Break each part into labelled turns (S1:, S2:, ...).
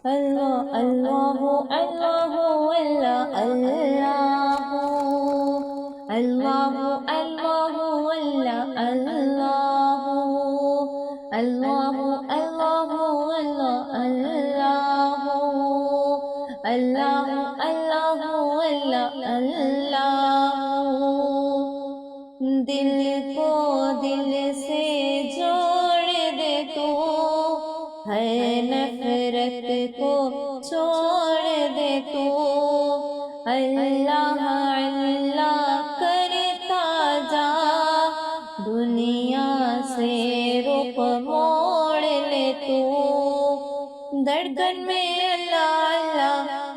S1: اللہ اللہ اللہ اللہ اللہ اللہ اللہ اللہ اللہ اللہ اللہ اللہ اللہ دل کو دل سے جوڑ دے تو ہے نفرت کو چھوڑ دے تو اللہ اللہ کرتا جا دنیا سے رخ موڑ لے تو دھڑکن میں اللہ اللہ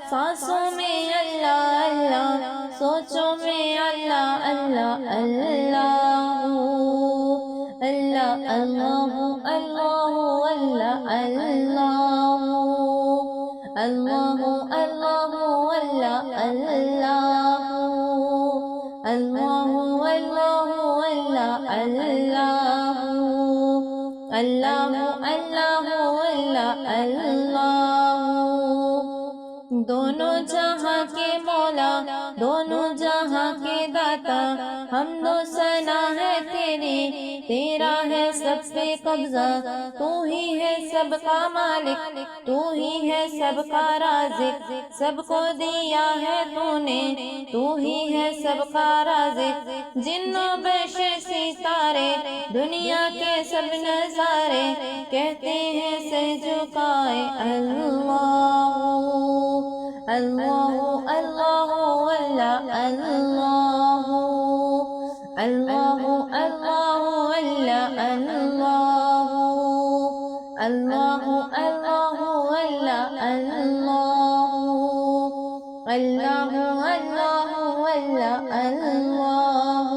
S1: سانسوں میں اللہ اللہ سوچوں میں اللہ اللہ اللہ اللہ اللہ اللہ اللہ اللہ اللہ اللہ اللہ اللہ اللہ اللہ اللہ دونوں جہاں کے مولا دونوں جہاں کے داتا حمد و ثنا ہے تیری تیرا ہے سب سے قبضہ تو ہی ہے سب کا مالک تو ہی ہے سب کا رازق سب کو دیا ہے تو نے تو ہی ہے سب کا رازق جن و بشر ستارے دنیا کے سب نظارے کہتے ہیں سر جھکائے اللہ اللہ اللہ اللہ اللہ اللہ اللہ اللہ اللہ اللہ اللہ اللہ اللہ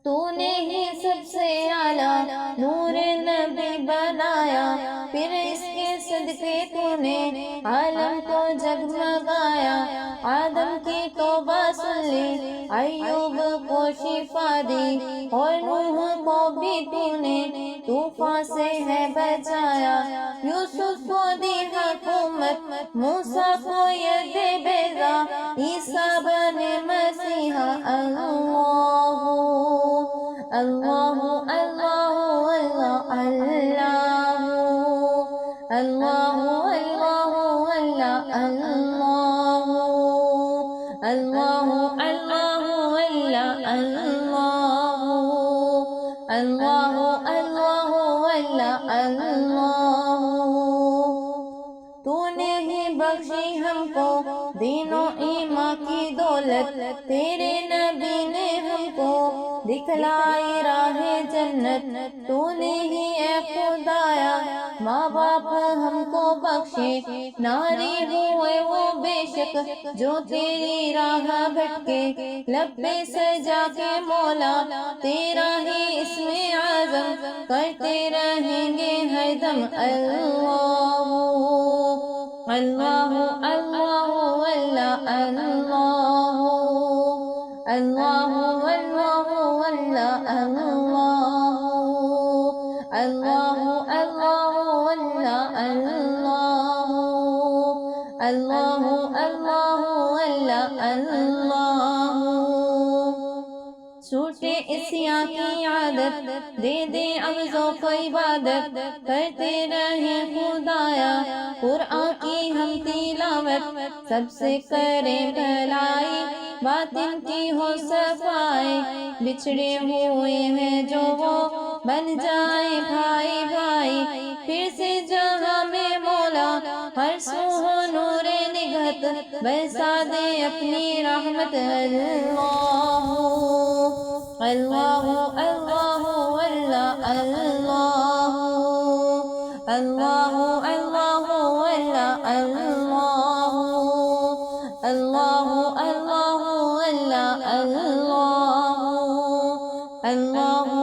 S1: تو نے ہی سب سے اعلیٰ نور نبی بنایا پھر اس کے صدقے تو نے عالم کو جگمگایا آدم کی توبہ سن لی ایوب کو شفا دی اور نوح کو بھی تو نے طوفان سے ہے بچایا یوسف کو دی حکومت موسیٰ کو ید بیضا عیسیٰ بنے مسیحا اللہ اللہ اللہ اللہ اللہ اللہ اللہ اللہ اللہ اللہ اللہ اللہ تو نے ہی بخشی ہم کو دین و ایمان کی دولت تیرے نبی نے ہم کو دکھلائی راہ جنت تو نے ہی اے خدایا ماں باپ ہم کو بخشے ناری ہوئے وہ بے شک جو تیری راہ بھٹکے لب پہ سجا کے مولا تیرا ہی اسم اعظم کرتے رہیں گے ہر دم اللہ اللہ اللہ اللہ اللہ اللہ اللہ اللہ اللہ اللہ اللہ چھوٹے اسیا کی عادت دے دے اب ذوق عبادت کرتے رہیں خدایا قرآن کی ہم تلاوت سب سے کریں بھلائی باطن کی ہو صفائی بچھڑے ہوئے ہیں جو وہ بن جائیں بھائی بھائی پھر سے جہاں میں مولا ہر سو ہو نور نگہت برسا دے اپنی رحمت اللہ اللہ اللہ اللہ اللہ اللہ اللہ اللہ اللہ اللہ اللہ اللہ